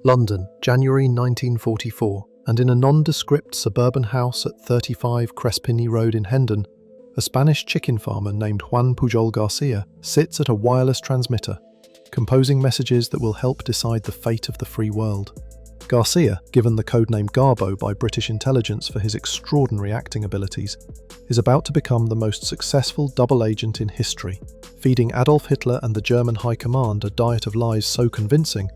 London, January 1944, and in a nondescript suburban house at 35 Crespigny Road in Hendon, a Spanish chicken farmer named Juan Pujol Garcia sits at a wireless transmitter, composing messages that will help decide the fate of the free world. Garcia, given the codename Garbo by British intelligence for his extraordinary acting abilities, is about to become the most successful double agent in history, feeding Adolf Hitler and the German High Command a diet of lies so convincing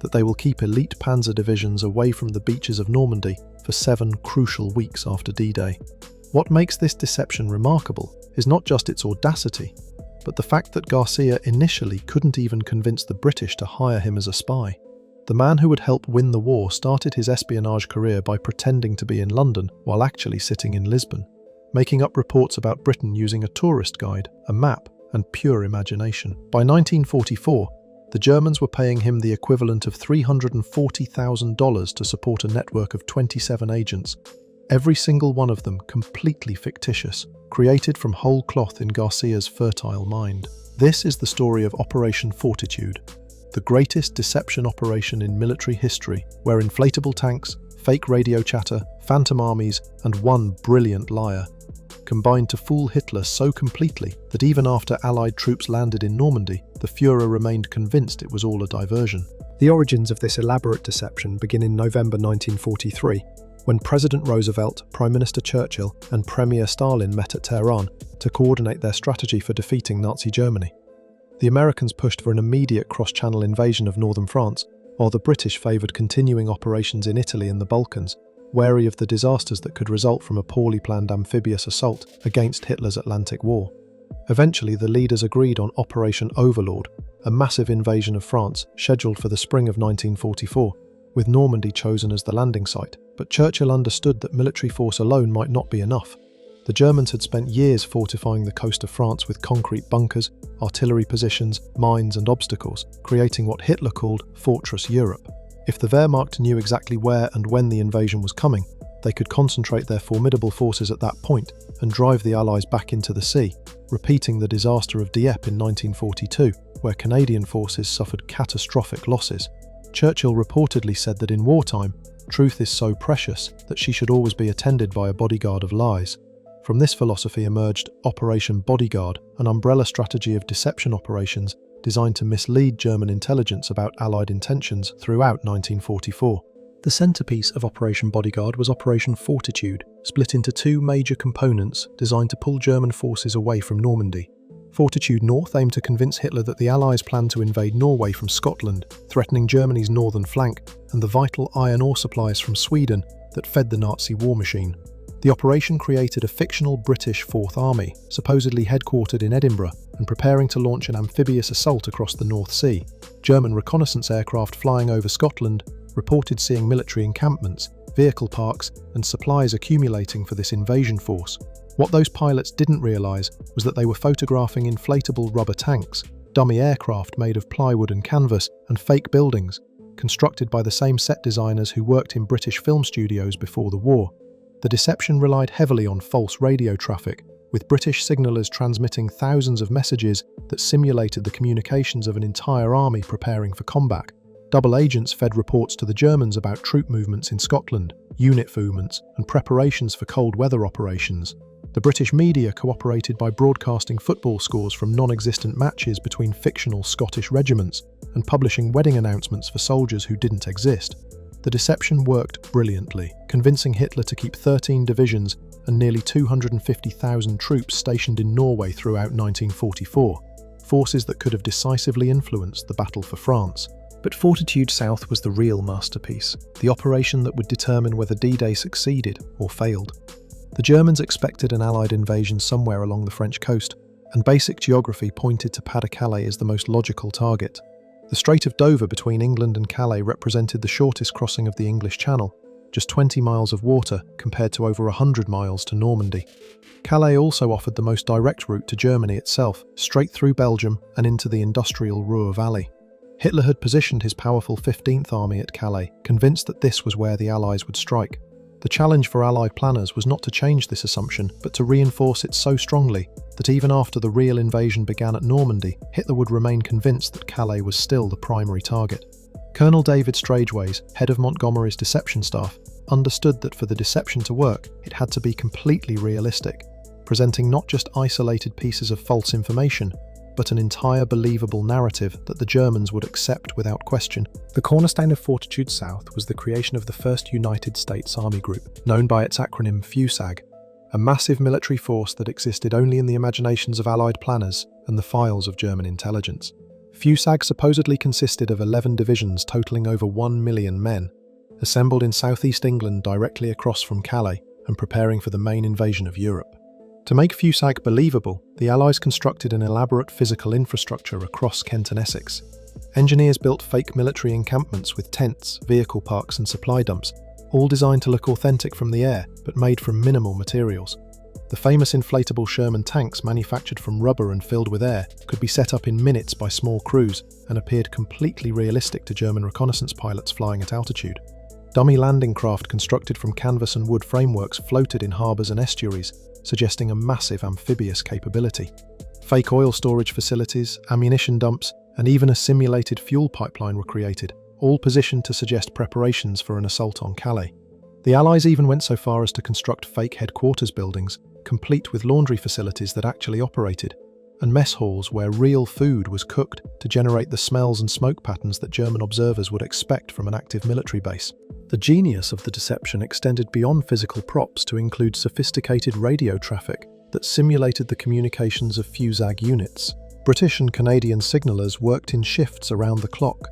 that they will keep elite panzer divisions away from the beaches of Normandy for 7 crucial weeks after D-Day. What makes this deception remarkable is not just its audacity, but the fact that Garcia initially couldn't even convince the British to hire him as a spy. The man who would help win the war started his espionage career by pretending to be in London while actually sitting in Lisbon, making up reports about Britain using a tourist guide, a map, and pure imagination. By 1944, the Germans were paying him the equivalent of $340,000 to support a network of 27 agents, every single one of them completely fictitious, created from whole cloth in Garcia's fertile mind. This is the story of Operation Fortitude, the greatest deception operation in military history, where inflatable tanks, fake radio chatter, phantom armies, and one brilliant liar combined to fool Hitler so completely that even after Allied troops landed in Normandy, the Führer remained convinced it was all a diversion. The origins of this elaborate deception begin in November 1943, when President Roosevelt, Prime Minister Churchill, and Premier Stalin met at Tehran to coordinate their strategy for defeating Nazi Germany. The Americans pushed for an immediate cross-channel invasion of northern France, while the British favoured continuing operations in Italy and the Balkans, wary of the disasters that could result from a poorly planned amphibious assault against Hitler's Atlantic War. Eventually, the leaders agreed on Operation Overlord, a massive invasion of France scheduled for the spring of 1944, with Normandy chosen as the landing site. But Churchill understood that military force alone might not be enough. The Germans had spent years fortifying the coast of France with concrete bunkers, artillery positions, mines and obstacles, creating what Hitler called Fortress Europe. If the Wehrmacht knew exactly where and when the invasion was coming, they could concentrate their formidable forces at that point and drive the Allies back into the sea, repeating the disaster of Dieppe in 1942, where Canadian forces suffered catastrophic losses. Churchill reportedly said that in wartime, truth is so precious that she should always be attended by a bodyguard of lies. From this philosophy emerged Operation Bodyguard, an umbrella strategy of deception operations designed to mislead German intelligence about Allied intentions throughout 1944. The centerpiece of Operation Bodyguard was Operation Fortitude, split into 2 major components designed to pull German forces away from Normandy. Fortitude North aimed to convince Hitler that the Allies planned to invade Norway from Scotland, threatening Germany's northern flank and the vital iron ore supplies from Sweden that fed the Nazi war machine. The operation created a fictional British Fourth Army, supposedly headquartered in Edinburgh and preparing to launch an amphibious assault across the North Sea. German reconnaissance aircraft flying over Scotland reported seeing military encampments, vehicle parks, and supplies accumulating for this invasion force. What those pilots didn't realise was that they were photographing inflatable rubber tanks, dummy aircraft made of plywood and canvas, and fake buildings, constructed by the same set designers who worked in British film studios before the war. The deception relied heavily on false radio traffic, with British signallers transmitting thousands of messages that simulated the communications of an entire army preparing for combat. Double agents fed reports to the Germans about troop movements in Scotland, unit movements, and preparations for cold weather operations. The British media cooperated by broadcasting football scores from non-existent matches between fictional Scottish regiments and publishing wedding announcements for soldiers who didn't exist. The deception worked brilliantly, convincing Hitler to keep 13 divisions and nearly 250,000 troops stationed in Norway throughout 1944, forces that could have decisively influenced the battle for France. But Fortitude South was the real masterpiece, the operation that would determine whether D-Day succeeded or failed. The Germans expected an Allied invasion somewhere along the French coast, and basic geography pointed to Pas-de-Calais as the most logical target. The Strait of Dover between England and Calais represented the shortest crossing of the English Channel, just 20 miles of water compared to over 100 miles to Normandy. Calais also offered the most direct route to Germany itself, straight through Belgium and into the industrial Ruhr Valley. Hitler had positioned his powerful 15th Army at Calais, convinced that this was where the Allies would strike. The challenge for Allied planners was not to change this assumption, but to reinforce it so strongly that even after the real invasion began at Normandy, Hitler would remain convinced that Calais was still the primary target. Colonel David Strageways, head of Montgomery's deception staff, understood that for the deception to work, it had to be completely realistic, presenting not just isolated pieces of false information, but an entire believable narrative that the Germans would accept without question. The cornerstone of Fortitude South was the creation of the first United States Army Group, known by its acronym FUSAG, a massive military force that existed only in the imaginations of Allied planners and the files of German intelligence. FUSAG supposedly consisted of 11 divisions totaling over 1 million men, assembled in southeast England directly across from Calais and preparing for the main invasion of Europe. To make FUSAG believable, the Allies constructed an elaborate physical infrastructure across Kent and Essex. Engineers built fake military encampments with tents, vehicle parks and supply dumps, all designed to look authentic from the air, but made from minimal materials. The famous inflatable Sherman tanks, manufactured from rubber and filled with air, could be set up in minutes by small crews and appeared completely realistic to German reconnaissance pilots flying at altitude. Dummy landing craft constructed from canvas and wood frameworks floated in harbours and estuaries, suggesting a massive amphibious capability. Fake oil storage facilities, ammunition dumps, and even a simulated fuel pipeline were created, all positioned to suggest preparations for an assault on Calais. The Allies even went so far as to construct fake headquarters buildings, complete with laundry facilities that actually operated, and mess halls where real food was cooked to generate the smells and smoke patterns that German observers would expect from an active military base. The genius of the deception extended beyond physical props to include sophisticated radio traffic that simulated the communications of FUSAG units. British and Canadian signallers worked in shifts around the clock,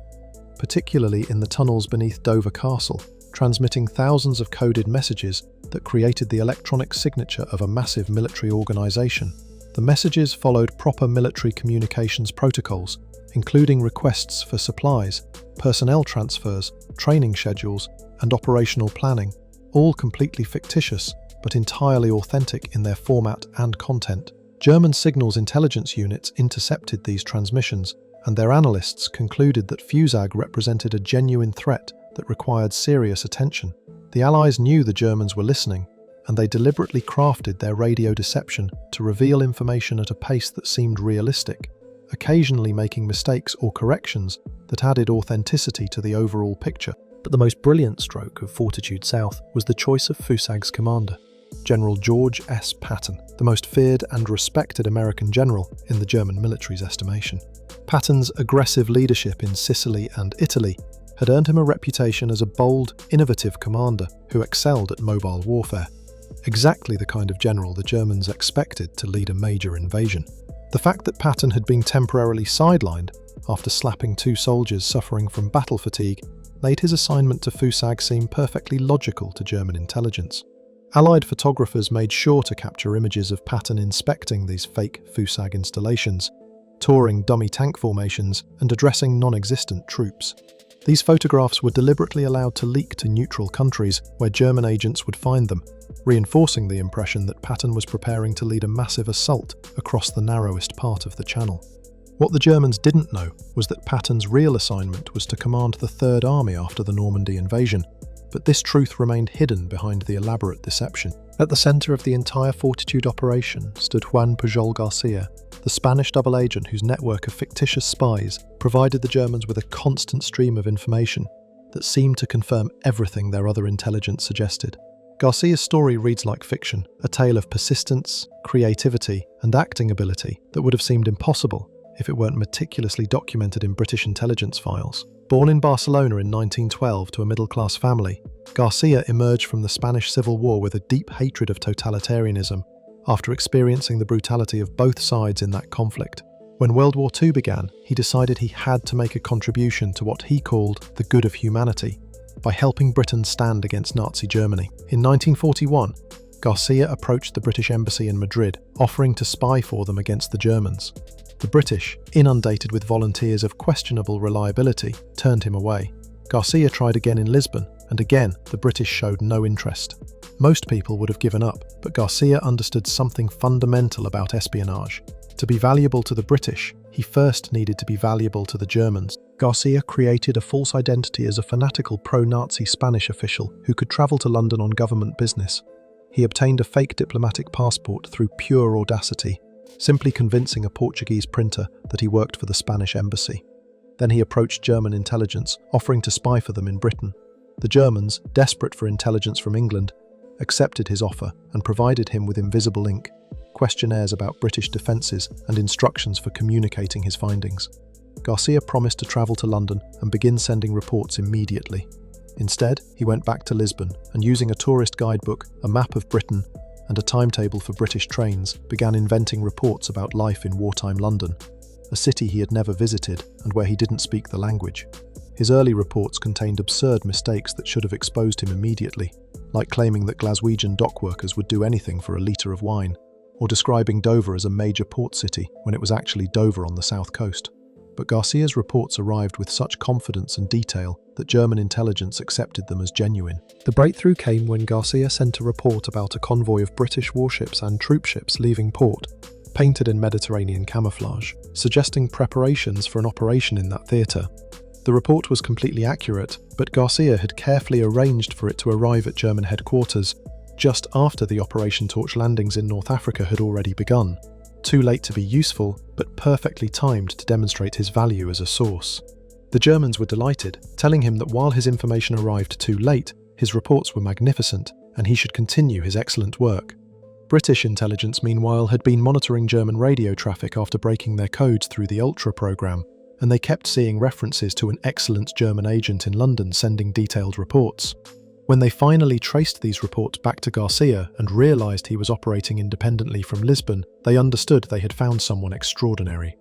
particularly in the tunnels beneath Dover Castle, transmitting thousands of coded messages that created the electronic signature of a massive military organisation. The messages followed proper military communications protocols, including requests for supplies, personnel transfers, training schedules, and operational planning, all completely fictitious but entirely authentic in their format and content. German signals intelligence units intercepted these transmissions, and their analysts concluded that FUSAG represented a genuine threat that required serious attention. The Allies knew the Germans were listening, and they deliberately crafted their radio deception to reveal information at a pace that seemed realistic, occasionally making mistakes or corrections that added authenticity to the overall picture. But the most brilliant stroke of Fortitude South was the choice of FUSAG's commander, General George S. Patton, the most feared and respected American general in the German military's estimation. Patton's aggressive leadership in Sicily and Italy had earned him a reputation as a bold, innovative commander who excelled at mobile warfare, exactly the kind of general the Germans expected to lead a major invasion. The fact that Patton had been temporarily sidelined after slapping 2 soldiers suffering from battle fatigue made his assignment to FUSAG seem perfectly logical to German intelligence. Allied photographers made sure to capture images of Patton inspecting these fake FUSAG installations, touring dummy tank formations, and addressing non-existent troops. These photographs were deliberately allowed to leak to neutral countries where German agents would find them, reinforcing the impression that Patton was preparing to lead a massive assault across the narrowest part of the Channel. What the Germans didn't know was that Patton's real assignment was to command the Third Army after the Normandy invasion, but this truth remained hidden behind the elaborate deception. At the centre of the entire Fortitude operation stood Juan Pujol Garcia, the Spanish double agent whose network of fictitious spies provided the Germans with a constant stream of information that seemed to confirm everything their other intelligence suggested. Garcia's story reads like fiction, a tale of persistence, creativity, and acting ability that would have seemed impossible if it weren't meticulously documented in British intelligence files. Born in Barcelona in 1912 to a middle-class family, Garcia emerged from the Spanish Civil War with a deep hatred of totalitarianism after experiencing the brutality of both sides in that conflict. When World War II began, he decided he had to make a contribution to what he called the good of humanity by helping Britain stand against Nazi Germany. In 1941, Garcia approached the British embassy in Madrid, offering to spy for them against the Germans. The British, inundated with volunteers of questionable reliability, turned him away. Garcia tried again in Lisbon, and again the British showed no interest. Most people would have given up, but Garcia understood something fundamental about espionage. To be valuable to the British, he first needed to be valuable to the Germans. Garcia created a false identity as a fanatical pro-Nazi Spanish official who could travel to London on government business. He obtained a fake diplomatic passport through pure audacity, simply convincing a Portuguese printer that he worked for the Spanish embassy. Then he approached German intelligence, offering to spy for them in Britain. The Germans, desperate for intelligence from England, accepted his offer and provided him with invisible ink, questionnaires about British defences and instructions for communicating his findings. Garcia promised to travel to London and begin sending reports immediately. Instead, he went back to Lisbon and, using a tourist guidebook, a map of Britain, and a timetable for British trains, began inventing reports about life in wartime London, a city he had never visited and where he didn't speak the language. His early reports contained absurd mistakes that should have exposed him immediately, like claiming that Glaswegian dockworkers would do anything for a litre of wine, or describing Dover as a major port city when it was actually Dover on the south coast. But Garcia's reports arrived with such confidence and detail that German intelligence accepted them as genuine. The breakthrough came when Garcia sent a report about a convoy of British warships and troopships leaving port, painted in Mediterranean camouflage, suggesting preparations for an operation in that theatre. The report was completely accurate, but Garcia had carefully arranged for it to arrive at German headquarters just after the Operation Torch landings in North Africa had already begun. Too late to be useful, but perfectly timed to demonstrate his value as a source. The Germans were delighted, telling him that while his information arrived too late, his reports were magnificent, and he should continue his excellent work. British intelligence, meanwhile, had been monitoring German radio traffic after breaking their codes through the Ultra program, and they kept seeing references to an excellent German agent in London sending detailed reports. When they finally traced these reports back to Garcia and realised he was operating independently from Lisbon, they understood they had found someone extraordinary.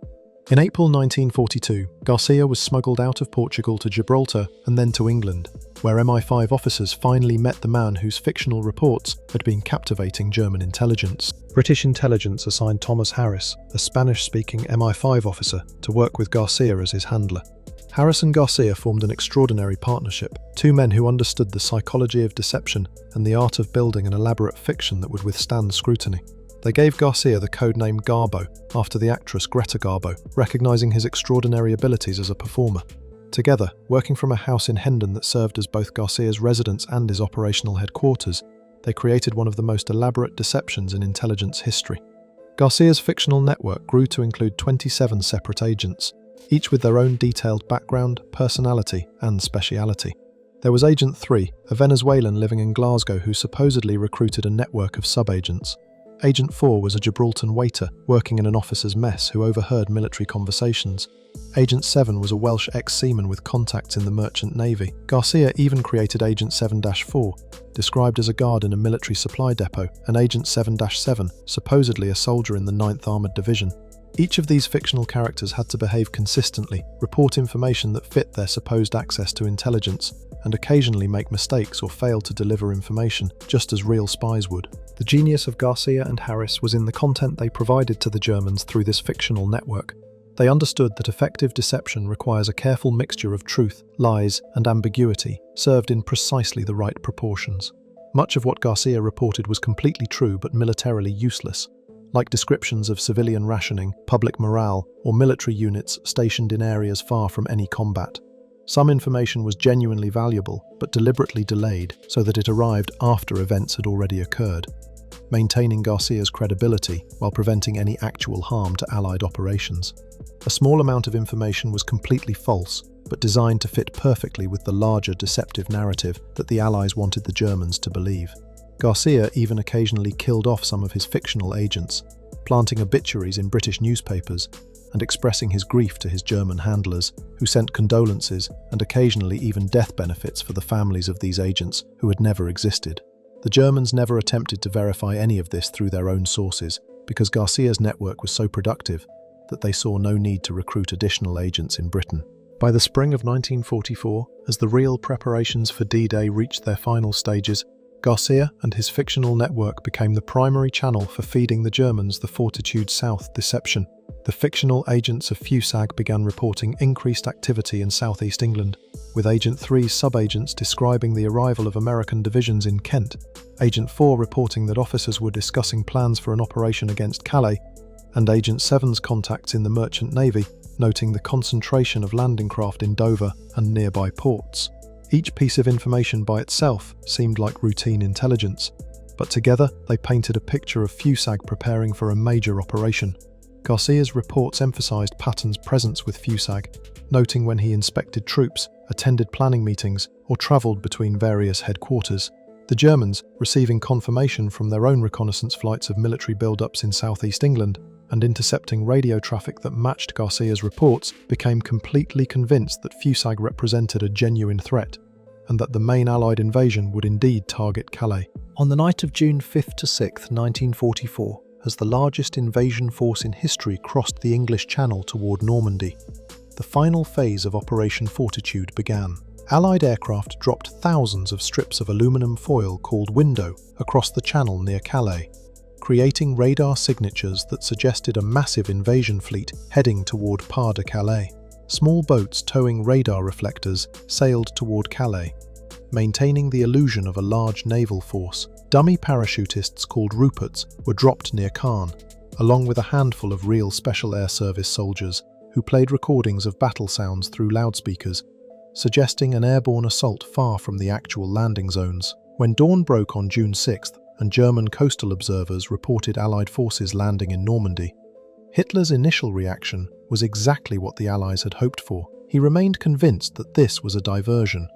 In April 1942, Garcia was smuggled out of Portugal to Gibraltar and then to England, where MI5 officers finally met the man whose fictional reports had been captivating German intelligence. British intelligence assigned Thomas Harris, a Spanish-speaking MI5 officer, to work with Garcia as his handler. Harris and Garcia formed an extraordinary partnership, two men who understood the psychology of deception and the art of building an elaborate fiction that would withstand scrutiny. They gave Garcia the codename Garbo, after the actress Greta Garbo, recognising his extraordinary abilities as a performer. Together, working from a house in Hendon that served as both Garcia's residence and his operational headquarters, they created one of the most elaborate deceptions in intelligence history. Garcia's fictional network grew to include 27 separate agents, each with their own detailed background, personality, and speciality. There was Agent 3, a Venezuelan living in Glasgow who supposedly recruited a network of sub-agents. Agent 4 was a Gibraltar waiter working in an officer's mess who overheard military conversations. Agent 7 was a Welsh ex-seaman with contacts in the merchant navy. Garcia even created Agent 7-4, described as a guard in a military supply depot, and Agent 7-7, supposedly a soldier in the 9th Armoured Division. Each of these fictional characters had to behave consistently, report information that fit their supposed access to intelligence, and occasionally make mistakes or fail to deliver information, just as real spies would. The genius of Garcia and Harris was in the content they provided to the Germans through this fictional network. They understood that effective deception requires a careful mixture of truth, lies, and ambiguity, served in precisely the right proportions. Much of what Garcia reported was completely true but militarily useless, like descriptions of civilian rationing, public morale, or military units stationed in areas far from any combat. Some information was genuinely valuable, but deliberately delayed so that it arrived after events had already occurred, maintaining Garcia's credibility while preventing any actual harm to Allied operations. A small amount of information was completely false, but designed to fit perfectly with the larger deceptive narrative that the Allies wanted the Germans to believe. Garcia even occasionally killed off some of his fictional agents, planting obituaries in British newspapers and expressing his grief to his German handlers, who sent condolences and occasionally even death benefits for the families of these agents who had never existed. The Germans never attempted to verify any of this through their own sources, because Garcia's network was so productive that they saw no need to recruit additional agents in Britain. By the spring of 1944, as the real preparations for D-Day reached their final stages, Garcia and his fictional network became the primary channel for feeding the Germans the Fortitude South deception. The fictional agents of FUSAG began reporting increased activity in southeast England, with Agent 3's sub-agents describing the arrival of American divisions in Kent, Agent 4 reporting that officers were discussing plans for an operation against Calais, and Agent 7's contacts in the merchant navy noting the concentration of landing craft in Dover and nearby ports. Each piece of information by itself seemed like routine intelligence, but together they painted a picture of FUSAG preparing for a major operation. Garcia's reports emphasized Patton's presence with Fusag, noting when he inspected troops, attended planning meetings, or traveled between various headquarters. The Germans, receiving confirmation from their own reconnaissance flights of military build-ups in southeast England and intercepting radio traffic that matched Garcia's reports, became completely convinced that Fusag represented a genuine threat, and that the main Allied invasion would indeed target Calais. On the night of June 5th to 6th, 1944, as the largest invasion force in history crossed the English Channel toward Normandy, the final phase of Operation Fortitude began. Allied aircraft dropped thousands of strips of aluminum foil called window across the channel near Calais, creating radar signatures that suggested a massive invasion fleet heading toward Pas de Calais. Small boats towing radar reflectors sailed toward Calais, maintaining the illusion of a large naval force. Dummy parachutists called Ruperts were dropped near Caen, along with a handful of real Special Air Service soldiers who played recordings of battle sounds through loudspeakers, suggesting an airborne assault far from the actual landing zones. When dawn broke on June 6th and German coastal observers reported Allied forces landing in Normandy, Hitler's initial reaction was exactly what the Allies had hoped for. He remained convinced that this was a diversion,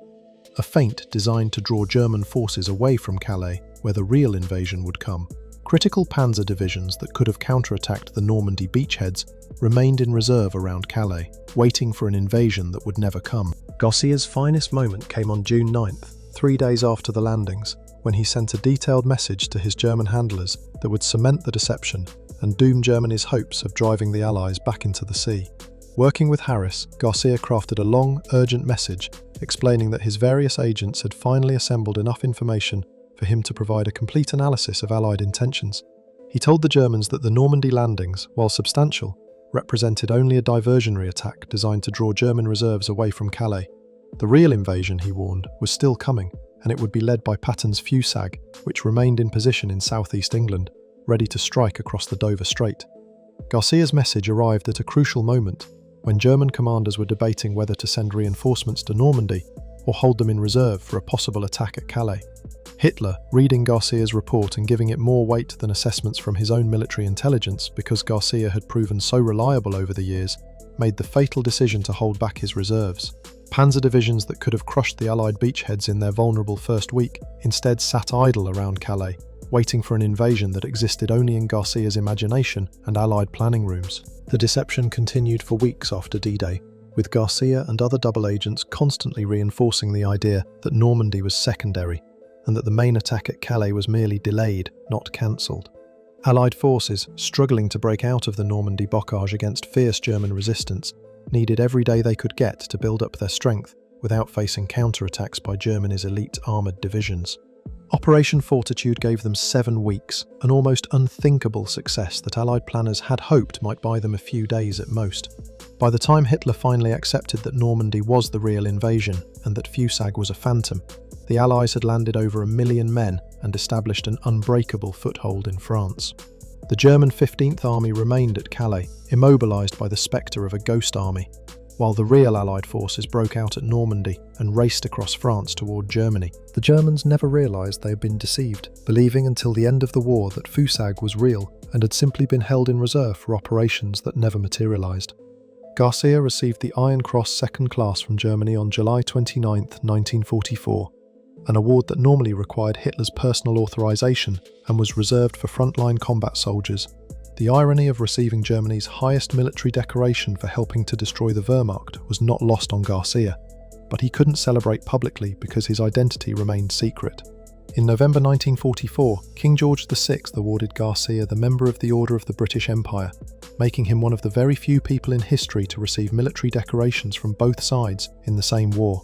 a feint designed to draw German forces away from Calais, where the real invasion would come. Critical panzer divisions that could have counterattacked the Normandy beachheads remained in reserve around Calais, waiting for an invasion that would never come. Garcia's finest moment came on June 9th, 3 days after the landings, when he sent a detailed message to his German handlers that would cement the deception and doom Germany's hopes of driving the Allies back into the sea. Working with Harris, Garcia crafted a long, urgent message explaining that his various agents had finally assembled enough information for him to provide a complete analysis of Allied intentions. He told the Germans that the Normandy landings, while substantial, represented only a diversionary attack designed to draw German reserves away from Calais. The real invasion, he warned, was still coming, and it would be led by Patton's Fusag, which remained in position in southeast England, ready to strike across the Dover Strait. Garcia's message arrived at a crucial moment, when German commanders were debating whether to send reinforcements to Normandy or hold them in reserve for a possible attack at Calais. Hitler, reading Garcia's report and giving it more weight than assessments from his own military intelligence because Garcia had proven so reliable over the years, made the fatal decision to hold back his reserves. Panzer divisions that could have crushed the Allied beachheads in their vulnerable first week instead sat idle around Calais, waiting for an invasion that existed only in Garcia's imagination and Allied planning rooms. The deception continued for weeks after D-Day, with Garcia and other double agents constantly reinforcing the idea that Normandy was secondary, and that the main attack at Calais was merely delayed, not cancelled. Allied forces, struggling to break out of the Normandy bocage against fierce German resistance, needed every day they could get to build up their strength without facing counterattacks by Germany's elite armoured divisions. Operation Fortitude gave them 7 weeks, an almost unthinkable success that Allied planners had hoped might buy them a few days at most. By the time Hitler finally accepted that Normandy was the real invasion and that Fusag was a phantom, the Allies had landed over 1 million men and established an unbreakable foothold in France. The German 15th Army remained at Calais, immobilised by the spectre of a ghost army, while the real Allied forces broke out at Normandy and raced across France toward Germany. The Germans never realised they had been deceived, believing until the end of the war that Fusag was real and had simply been held in reserve for operations that never materialised. Garcia received the Iron Cross Second Class from Germany on July 29, 1944, an award that normally required Hitler's personal authorisation and was reserved for frontline combat soldiers. The irony of receiving Germany's highest military decoration for helping to destroy the Wehrmacht was not lost on Garcia, but he couldn't celebrate publicly because his identity remained secret. In November 1944, King George VI awarded Garcia the Member of the Order of the British Empire, making him one of the very few people in history to receive military decorations from both sides in the same war.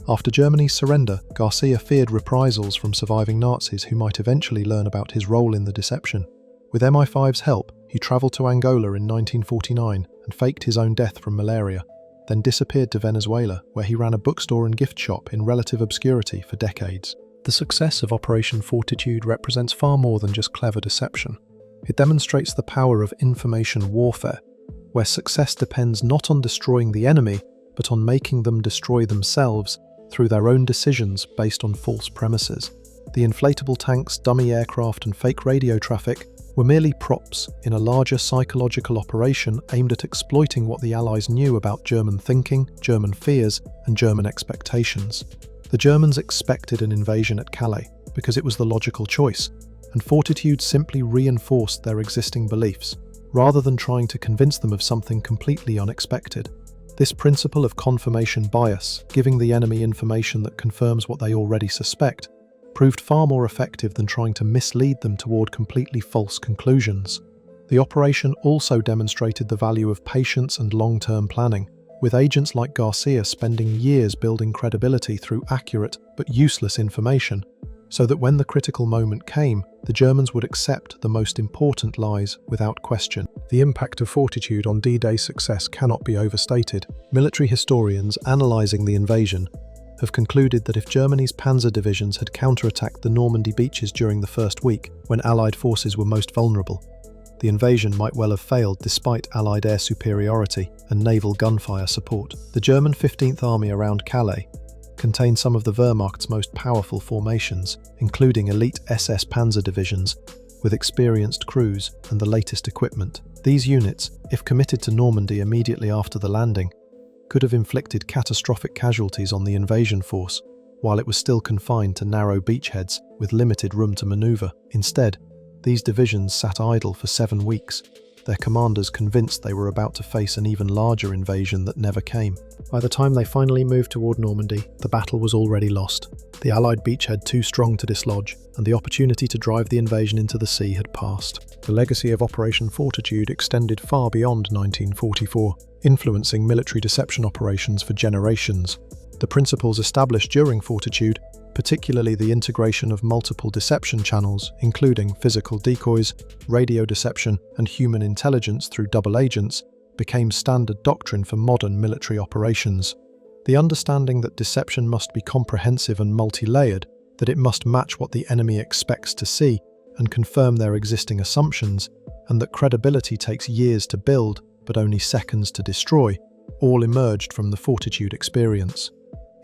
After Germany's surrender, Garcia feared reprisals from surviving Nazis who might eventually learn about his role in the deception. With MI5's help, he travelled to Angola in 1949 and faked his own death from malaria, then disappeared to Venezuela, where he ran a bookstore and gift shop in relative obscurity for decades. The success of Operation Fortitude represents far more than just clever deception. It demonstrates the power of information warfare, where success depends not on destroying the enemy, but on making them destroy themselves through their own decisions based on false premises. The inflatable tanks, dummy aircraft and fake radio traffic were merely props in a larger psychological operation aimed at exploiting what the Allies knew about German thinking, German fears, and German expectations. The Germans expected an invasion at Calais because it was the logical choice, and Fortitude simply reinforced their existing beliefs, rather than trying to convince them of something completely unexpected. This principle of confirmation bias, giving the enemy information that confirms what they already suspect, proved far more effective than trying to mislead them toward completely false conclusions. The operation also demonstrated the value of patience and long-term planning, with agents like Garcia spending years building credibility through accurate but useless information, so that when the critical moment came, the Germans would accept the most important lies without question. The impact of Fortitude on D-Day's success cannot be overstated. Military historians analysing the invasion have concluded that if Germany's panzer divisions had counterattacked the Normandy beaches during the first week, when Allied forces were most vulnerable, the invasion might well have failed despite Allied air superiority and naval gunfire support. The German 15th Army around Calais contained some of the Wehrmacht's most powerful formations, including elite SS panzer divisions with experienced crews and the latest equipment. These units, if committed to Normandy immediately after the landing, could have inflicted catastrophic casualties on the invasion force, while it was still confined to narrow beachheads with limited room to maneuver. Instead, these divisions sat idle for 7 weeks, their commanders convinced they were about to face an even larger invasion that never came. By the time they finally moved toward Normandy, the battle was already lost. The Allied beachhead too strong to dislodge, and the opportunity to drive the invasion into the sea had passed. The legacy of Operation Fortitude extended far beyond 1944, influencing military deception operations for generations. The principles established during Fortitude, particularly the integration of multiple deception channels, including physical decoys, radio deception, and human intelligence through double agents, became standard doctrine for modern military operations. The understanding that deception must be comprehensive and multi-layered, that it must match what the enemy expects to see and confirm their existing assumptions, and that credibility takes years to build but only seconds to destroy, all emerged from the Fortitude experience.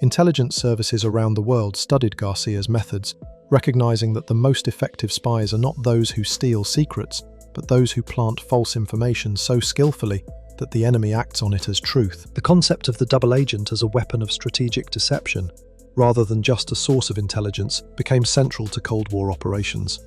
Intelligence services around the world studied Garcia's methods, recognizing that the most effective spies are not those who steal secrets, but those who plant false information so skillfully that the enemy acts on it as truth. The concept of the double agent as a weapon of strategic deception, rather than just a source of intelligence, became central to Cold War operations,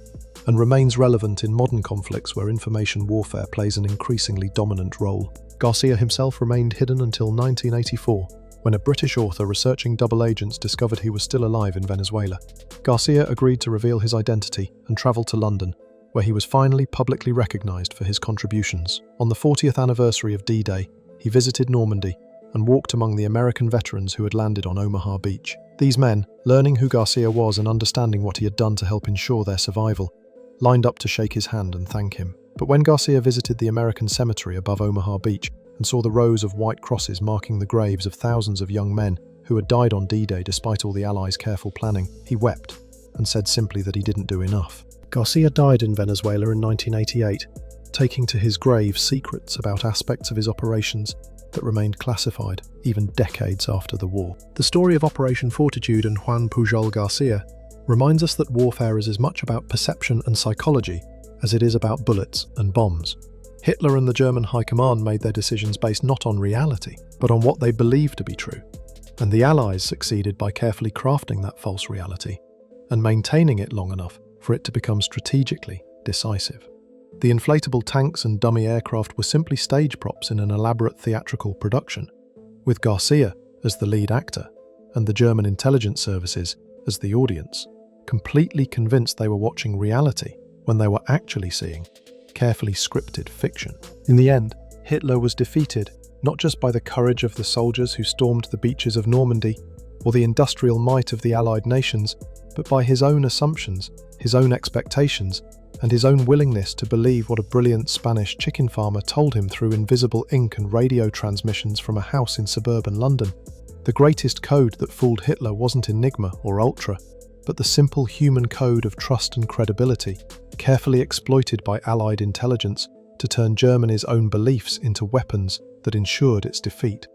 and remains relevant in modern conflicts where information warfare plays an increasingly dominant role. Garcia himself remained hidden until 1984, when a British author researching double agents discovered he was still alive in Venezuela. Garcia agreed to reveal his identity and travelled to London, where he was finally publicly recognised for his contributions. On the 40th anniversary of D-Day, he visited Normandy and walked among the American veterans who had landed on Omaha Beach. These men, learning who Garcia was and understanding what he had done to help ensure their survival, lined up to shake his hand and thank him. But when Garcia visited the American cemetery above Omaha Beach and saw the rows of white crosses marking the graves of thousands of young men who had died on D-Day despite all the Allies' careful planning, he wept and said simply that he didn't do enough. Garcia died in Venezuela in 1988, taking to his grave secrets about aspects of his operations that remained classified even decades after the war. The story of Operation Fortitude and Juan Pujol Garcia reminds us that warfare is as much about perception and psychology as it is about bullets and bombs. Hitler and the German High Command made their decisions based not on reality, but on what they believed to be true. And the Allies succeeded by carefully crafting that false reality and maintaining it long enough for it to become strategically decisive. The inflatable tanks and dummy aircraft were simply stage props in an elaborate theatrical production, with Garcia as the lead actor and the German intelligence services as the audience, completely convinced they were watching reality when they were actually seeing carefully scripted fiction. In the end, Hitler was defeated not just by the courage of the soldiers who stormed the beaches of Normandy or the industrial might of the Allied nations, but by his own assumptions, his own expectations, and his own willingness to believe what a brilliant Spanish chicken farmer told him through invisible ink and radio transmissions from a house in suburban London. The greatest code that fooled Hitler wasn't Enigma or Ultra, but the simple human code of trust and credibility, carefully exploited by Allied intelligence to turn Germany's own beliefs into weapons that ensured its defeat.